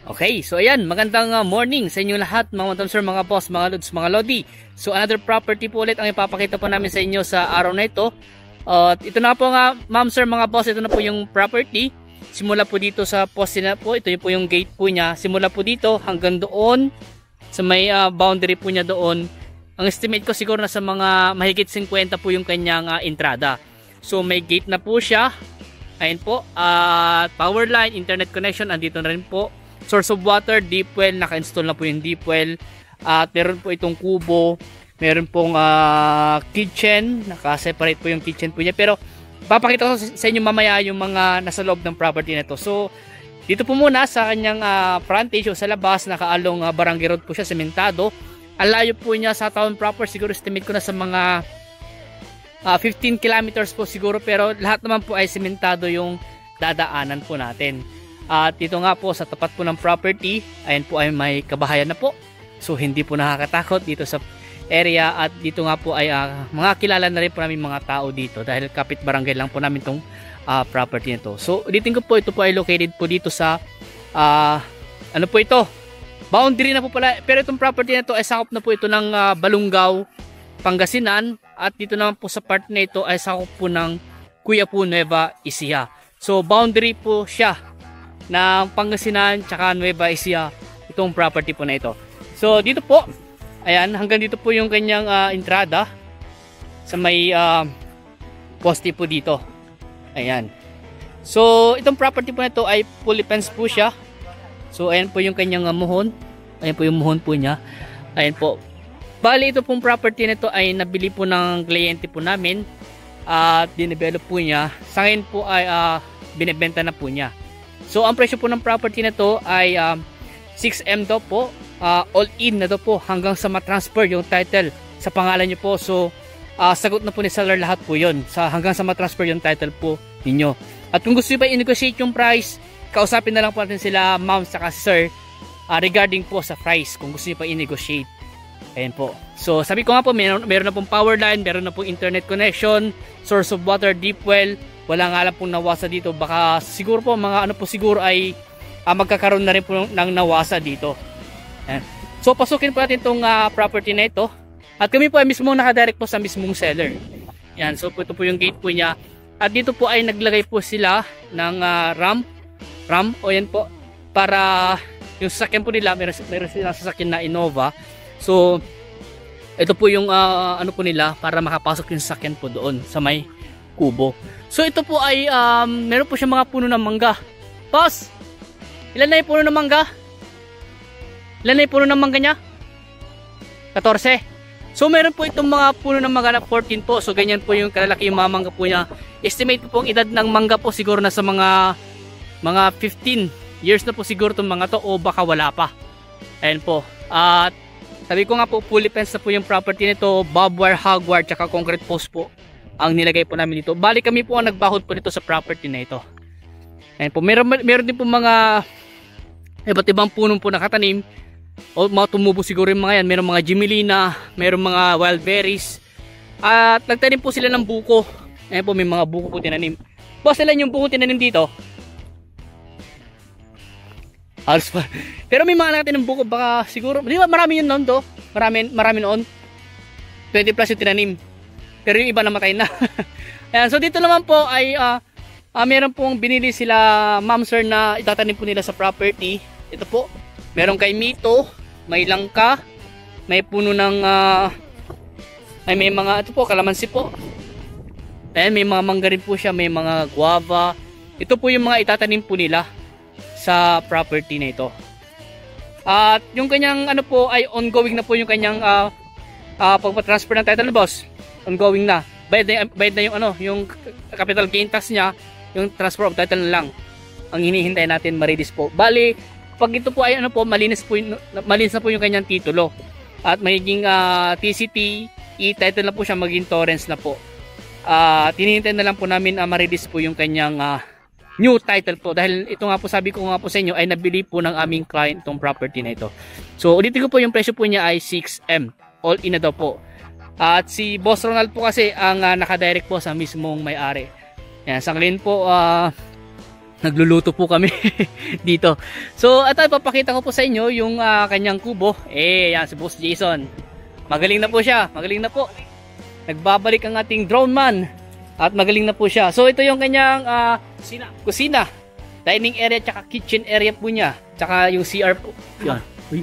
Okay, so ayan, magandang morning sa inyo lahat mga madam sir, mga boss, mga lods, mga lodi. So another property po ulit ang ipapakita po namin sa inyo sa araw na ito. Ito na po nga ma'am sir, mga boss, ito na po yung property. Simula po dito sa poste na po, ito po yung gate po niya. Simula po dito hanggang doon sa may boundary po niya doon. Ang estimate ko siguro na sa mga mahigit 50 po yung kanyang entrada. So may gate na po siya. Ayan po, power line, internet connection, andito na rin po. Source of water, deep well, naka-install na po yung deep well. At meron po itong kubo, meron pong kitchen, naka-separate po yung kitchen po niya. Pero papakita ko sa inyo mamaya yung mga nasa loob ng property na to. So dito po muna sa kanyang frontage o sa labas, nakaalong barangay road po siya, sementado. Ang layo po niya sa town proper, siguro estimate ko na sa mga 15 kilometers po siguro, pero lahat naman po ay sementado yung dadaanan po natin. At dito nga po sa tapat po ng property, ayan po ay may kabahayan na po. So hindi po nakakatakot dito sa area, at dito nga po ay mga kilala na rin po namin mga tao dito dahil kapit barangay lang po namin itong property na to. So ulitin ko po, ito po ay located po dito sa ano po ito? Boundary na po pala, pero itong property na to ay sakop na po ito ng Balungaw, Pangasinan, at dito naman po sa part na ito ay sakop po ng Quiapo, Nueva Ecija. So boundary po siya ng Pangasinan tsaka Nueva Ecija, itong property po na ito. So dito po, ayan, hanggang dito po yung kanyang entrada sa may poste po dito. Ayan. So itong property po na ito ay fully fenced po siya. So ayan po yung kanyang muhon. Ayan po yung muhon po niya. Ayan po. Bali ito pong property na ito ay nabili po ng kliyente po namin at dinevelop po niya. Sa ngayon po ay binebenta na po niya. So ang presyo po ng property na to ay 6M daw po, all in na daw po hanggang sa matransfer yung title sa pangalan nyo po. So sagot na po ni seller lahat po yun, hanggang sa matransfer yung title po ninyo. At kung gusto nyo ba i-negotiate yung price, kausapin na lang po natin sila ma'am saka sir regarding po sa price kung gusto nyo pa i-negotiate. Ayan po. So sabi ko nga po, meron na pong power line, meron na pong internet connection, source of water, deep well. Wala nga lang pong nawasa dito. Baka siguro po mga ano po siguro ay magkakaroon na rin po ng nawasa dito. Ayan. So pasukin po natin itong property na ito. At kami po ay mismo nakadirect po sa mismong seller. Ayan. So ito po yung gate po niya. At dito po ay naglagay po sila ng ramp o yan po, para yung sasakyan po nila, meron silang sasakyan na Innova. So ito po yung ano po nila, para makapasok yung sasakyan po doon sa may kubo. So ito po ay meron po siya mga puno ng mangga. Boss, ilan na yung puno ng mangga? Ilan na yung puno ng mangga niya? 14. So meron po itong mga puno ng mangga na 14 po. So ganyan po yung kalalaki yung mga mangga po niya. Estimate po ang edad ng mangga po siguro na sa mga 15 years na po siguro itong mga to, o baka wala pa. Ayan po. At sabi ko nga po, fully fenced na po yung property nito. Barbed wire, hog wire, tsaka concrete post po ang nilagay po namin dito. Bali kami po ang nagbahod po nito sa property na ito. Ayan po. Meron din po mga iba't ibang punong po nakatanim. O mga tumubo siguro yung mga yan. Meron mga Jimelina, meron mga wild berries. At nagtanim po sila ng buko. Ayan po, may mga buko po tinanim. Boss, ilan yung buko tinanim dito? Halos pa. Pero may mga nakatanim ng buko. Baka siguro, di ba marami yun noon to? Marami noon. 20 plus yung tinanim. Pero yung iba namatay na. Ayan, so dito naman po ay meron pong binili sila ma'am sir na itatanim po nila sa property. Ito po, meron kay Mito, may langka, may puno ng ay may mga ito po, kalamansi po. Ayan, may mga mangga rin po siya, may mga guava. Ito po yung mga itatanim po nila sa property na ito. At yung kanyang ano po ay ongoing na po yung kanyang pagpa-transfer ng title, boss. Ongoing na. Bayad na yung ano, yung capital gain tax niya, yung transfer of title na lang ang hinihintay natin ma-release po. Bali, pag ito po ay ano po, malinis na po yung kanyang titulo. At magiging TCT, e-title na po siya, maging torrents na po. Hinihintay na lang po namin ma-release po yung kanyang new title po, dahil ito nga po, sabi ko nga po sa inyo, ay nabili po ng aming client itong property na ito. So ulitin ko po, yung presyo po niya ay 6M, all in na daw po. At si Boss Ronald po kasi ang nakadirect po sa mismong may-ari. Yan, sa ngayon po nagluluto po kami dito. So at ipapakita ko po sa inyo yung kanyang kubo. Yan si Boss Jason. Magaling na po siya, magaling na po. Nagbabalik ang ating drone man at magaling na po siya. So ito yung kanyang kusina, dining area tsaka kitchen area po niya, tsaka yung CR po. Yan. Uy,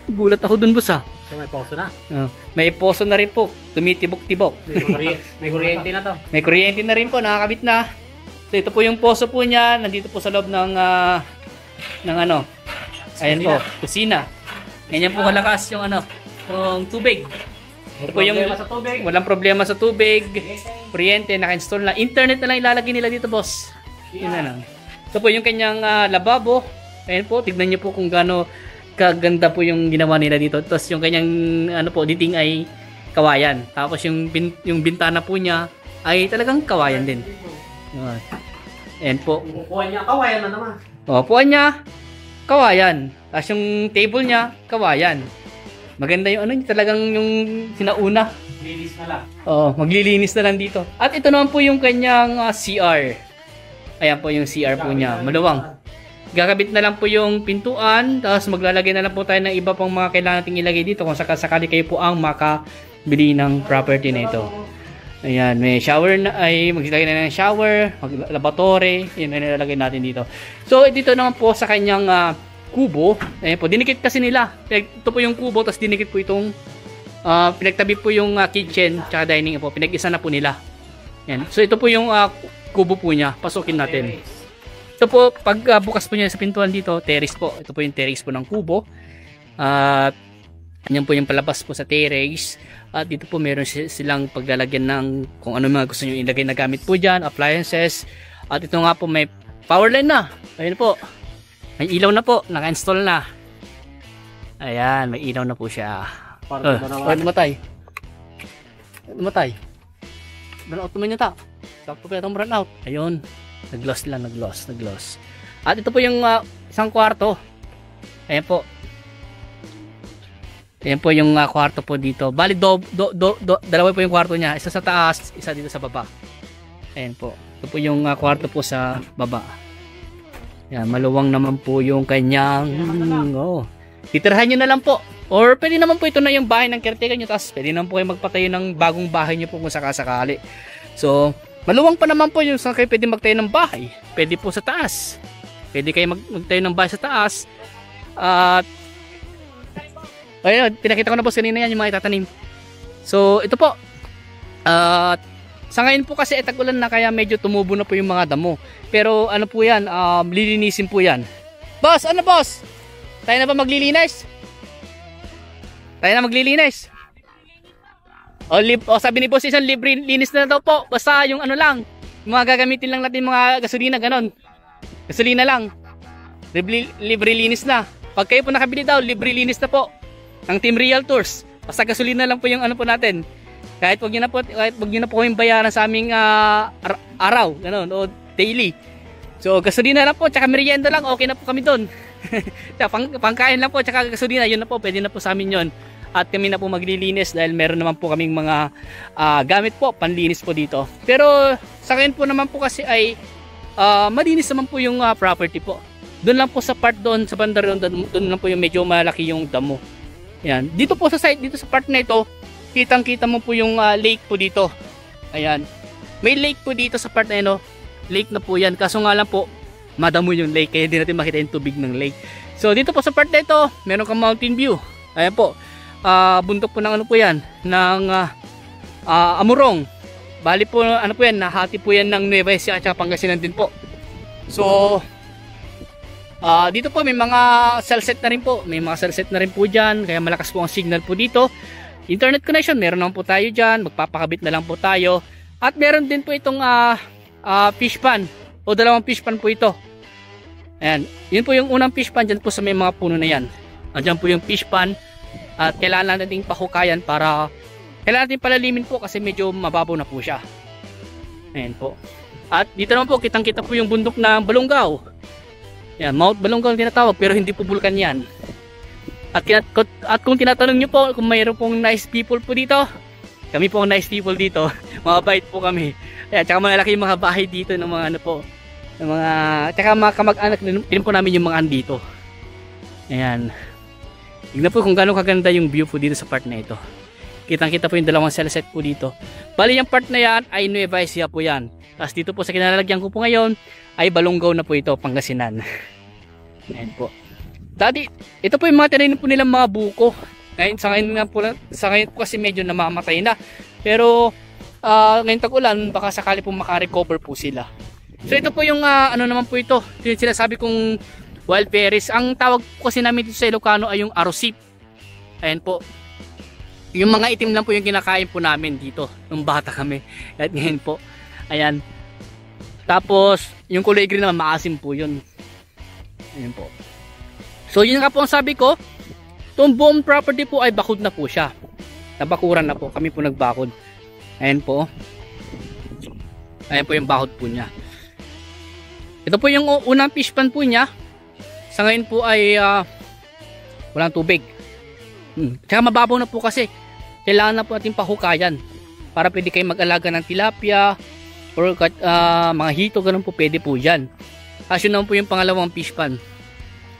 gulat ako dun, boss. So may poso na. May poso na rin po, tumitibok-tibok. May kuryente na to. May kuryente na rin po, nakakabit na. So ito po yung poso po niya, nandito po sa loob ng ano. Ayan po, kusina. Ganyan po kalakas yung yung tubig. Ito po yung walang problema sa tubig. Kuryente, naka-install na. Internet na lang ilalagay nila dito, boss. Yun na lang. Ito po yung kanyang lababo. Ayan po, tignan niyo po kung gaano kaganda po yung ginawa nila dito. Tapos yung kanyang dating ay kawayan. Tapos yung bintana po niya ay talagang kawayan din. Ayan po. Upuan niya, kawayan na naman. Upuan niya, kawayan. Tapos yung table niya, kawayan. Maganda yung talagang yung sinauna. Linis na lang. Maglilinis na lang dito. At ito naman po yung kanyang CR. Ayan po yung CR po niya. Maluwang. Gagabit na lang po yung pintuan. Tapos maglalagay na lang po tayo ng iba pang mga kailangan nating ilagay dito kung sakali kayo po ang makabili ng property na ito. Ayan, may shower na, maglalagay na ng shower, lavatory, yun na nilalagay natin dito. So, dito naman po sa kanyang kubo, ayan po, dinikit kasi nila. Ito po yung kubo, tapos dinikit po itong, pinagtabi po yung kitchen, tsaka dining po, pinag-isa na po nila. Ayan. So, ito po yung kubo po niya, pasukin natin. Ito po, pag bukas po niya sa pintuan dito, terrace po. Ito po yung terrace po ng kubo. At, yan po yung palabas po sa terrace. At dito po meron silang paglalagyan ng kung ano mga gusto nyo ilagay na gamit po dyan, appliances. At ito nga po may power line na. Ayun po. May ilaw na po, naka-install na. Ayan, may ilaw na po siya. Dumatay. Dumatay. Burnout naman yun ta. Sakto pa itong burnout. Ayun. Nag-gloss lang, nag-gloss. At ito po yung isang kwarto. Ayan po. Ayan po yung kwarto po dito. Bali, dalawa po yung kwarto niya. Isa sa taas, isa dito sa baba. Ayan po. Ito po yung kwarto po sa baba. Ayan, maluwang naman po yung kanyang... Titirahan nyo na lang po. Or pwede naman po ito na yung bahay ng caretaker nyo. Tapos pwede naman po kayo magpatayo ng bagong bahay nyo po kung sakasakali. So, maluwang pa naman po yung saan kayo pwede magtayo ng bahay. Pwede po sa taas. Pwede kayo magtayo ng bahay sa taas. At ayun, pinakita ko na po kanina yan yung mga itatanim. So, ito po. Sa ngayon po kasi tag-ulan na kaya medyo tumubo na po yung mga damo. Pero ano po yan, lilinisin po yan. Boss, ano boss? Tayo na ba maglilinis? Tayo na maglilinis? Sabi ni boss isang libre linis na daw po. Basta yung ano lang, mga gagamitin lang natin mga gasolina, ganon. Gasolina lang. Libre linis na. Pag kayo po nakabili daw, libre linis na po ng Team Realtors. Basta gasolina lang po yung ano po natin. Kahit wag niyo na po kaming bayaran sa aming araw, ganoon, o daily. So gasolina lang po, tsaka merienda lang, okay na po kami doon. Pangkain lang po, tsaka gasolina, yun na po, pwede na po sa amin yun. At kami na po maglilinis dahil meron naman po kaming mga gamit po, panlinis po dito. Pero sa akin po naman po kasi ay malinis naman po yung property po. Doon lang po sa part doon, sa banda doon lang po yung medyo malaki yung damo. Ayan. Dito po sa side, dito sa part na ito, kitang-kita mo po yung lake po dito. Ayan. May lake po dito sa part na ito. Lake na po yan. Kaso nga lang po, madamo yung lake. Kaya hindi natin makita yung tubig ng lake. So dito po sa part na ito, meron kang mountain view. Ayan po. Bundok po ng ano po yan, ng Amurong. Bali po, ano po yan, nahati po yan ng Nueva Ecija at Pangasinan din po. So, dito po may mga cell set na rin po. May mga cell set na rin po dyan. Kaya malakas po ang signal po dito. Internet connection, meron naman po tayo dyan. Magpapakabit na lang po tayo. At meron din po itong fish pan. O dalawang fish pan po ito. Ayan. Yun po yung unang fish pan dyan po sa may mga puno na yan. Andyan po yung fish pan. At kailangan natin pahukayan para kailangan natin palalimin po kasi medyo mababaw na po siya. Ayan po. At dito naman po kitang-kita po yung bundok ng Balongaw. Yan, Mount Balongaw tinatawag pero hindi po bulkan yan. At kung tinatanong nyo po kung mayroon pong nice people po dito, kami po ang nice people dito. Mababait po kami. At saka malalaki yung mga bahay dito ng mga ano po, Yung mga, tsaka mga kamag-anak din po namin yung mga andito. Ayan. Tignan po kung gaano kaganda yung view po dito sa part na ito. Kitang-kita po yung dalawang cell set po dito. Bali yung part na yan ay Nueva Ecija po yan. Tapos dito po sa kinalalagyan ko po ngayon ay Balongaw na po ito, Pangasinan. Ayan po. Dati, ito po yung mga tinanim po nilang mga buko. Ngayon, sa ngayon po kasi medyo namamatay na. Pero ngayon tag-ulan, baka sakali po makarecover po sila. So ito po yung ano naman po ito. Yung sinasabi kong wild berries. Ang tawag po kasi namin dito sa Ilocano ay yung arosip. Ayan po. Yung mga itim lang po yung kinakain po namin dito nung bata kami. At ngayon po. Ayan. Tapos yung kulay green naman maasim po yun. Ayan po. So yun nga po ang sabi ko. Itong buong property po ay bakod na po siya. Nabakuran na po. Kami po nagbakod. Ayan po. Ayan po yung bakod po niya. Ito po yung unang fish pan po niya. Sa ngayon po ay walang tubig. Tsaka mababaw na po kasi. Kailangan na po natin pahukayan. Para pwede kayo mag-alaga ng tilapia. Or mga hito. Ganun po pwede po yan. As yun naman po yung pangalawang fish pan.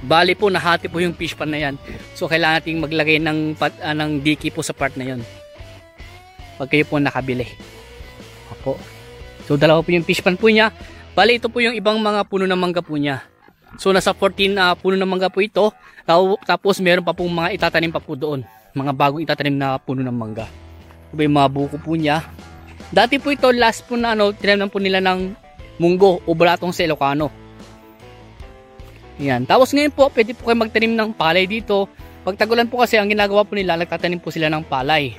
Bali po nahati po yung fish pan na yan. So kailangan natin maglagay ng diki po sa part na yan. Pag kayo po nakabili. Opo. So dalawa po yung fish pan po niya. Bali ito po yung ibang mga puno ng mangga po niya. So nasa 14 puno ng mangga po ito. Tapos meron pa pong mga itatanim pa po doon. Mga bagong itatanim na puno ng mangga. Ito po yung mga buko po niya. Dati po ito last po na tinanim po nila ng munggo o balatong sa Ilocano. Yan. Tapos ngayon po pwede po kayo magtanim ng palay dito. Pag tagulan po kasi ang ginagawa po nila, nagtatanim po sila ng palay.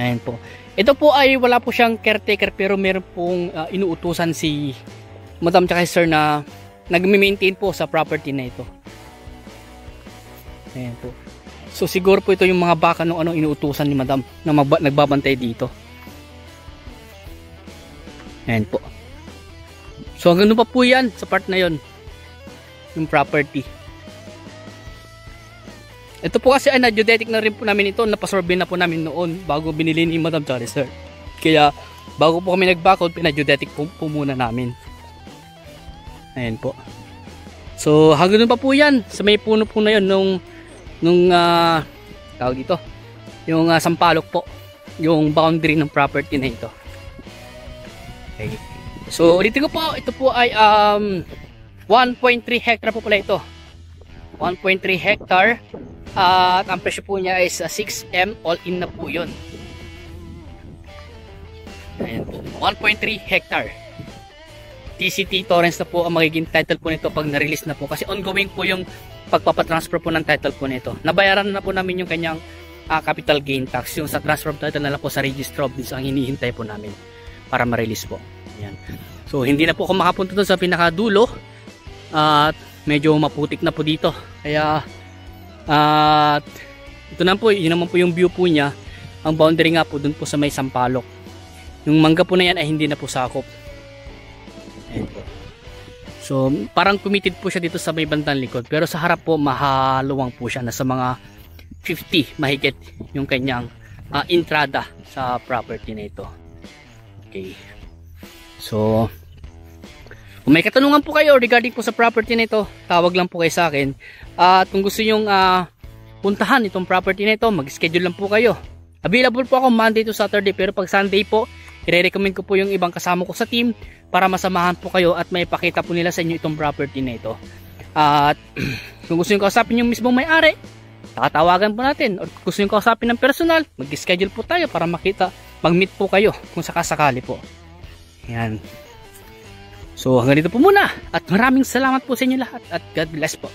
Ayan po. Ito po ay wala po siyang caretaker pero meron pong inuutusan si Madam tsaka Sir na nag-maintain po sa property na ito. Ayan po. So siguro po ito yung mga baka nung inuutusan ni Madam na nagbabantay dito. Ayan po. So hanggang pa po yan sa part na yon, yung property. Ito po kasi ay na-geodetic na rin po namin ito. Napasurvey na po namin noon bago binili ni Madam Charlie Sir. Kaya bago po kami nagbakod, pina-geodetic po muna namin. Ayan po. So hanggang pa po yan. Sa may puno po na yun nung tawag dito. Yung sampalok po. Yung boundary ng property na ito. Okay. So ulitin ko po. Ito po ay 1.3 hectare po pala ito. 1.3 hectare. At ang presyo po niya is 6M all in na po yun. Ayan po. 1.3 hectare. TCT Torrents na po ang magiging title po nito pag na-release na po. Kasi ongoing po yung pagpapatransfer po ng title po nito. Nabayaran na po namin yung kanyang capital gain tax. Yung sa transfer of title na lang po sa register of deeds ang hinihintay po namin para ma-release po. Ayan. So hindi na po ako makapunta doon sa pinakadulo. At medyo maputik na po dito. Kaya at ito na po, yun naman po yung view po niya. Ang boundary nga po dun po sa may sampalok. Yung mangga po na yan ay hindi na po sakop. Ayan po. So parang committed po siya dito sa may bandang likod. Pero sa harap po mahaluwang po siya. Nasa mga 50 mahigit yung kanyang entrada sa property na ito. Okay. So kung may katanungan po kayo regarding po sa property na ito, tawag lang po kayo sa akin. At kung gusto nyong puntahan itong property na ito, mag-schedule lang po kayo. Available po ako Monday to Saturday, pero pag Sunday po, i-recommend ko po yung ibang kasama ko sa team para masamahan po kayo at may pakita po nila sa inyo itong property na ito. At kung gusto nyo kausapin yung mismong may-ari, tatawagan po natin. Or kung gusto nyo kausapin ng personal, mag-schedule po tayo para mag-meet po kayo kung sakasakali po. Yan. So hanggang dito po muna at maraming salamat po sa inyo lahat at God bless po.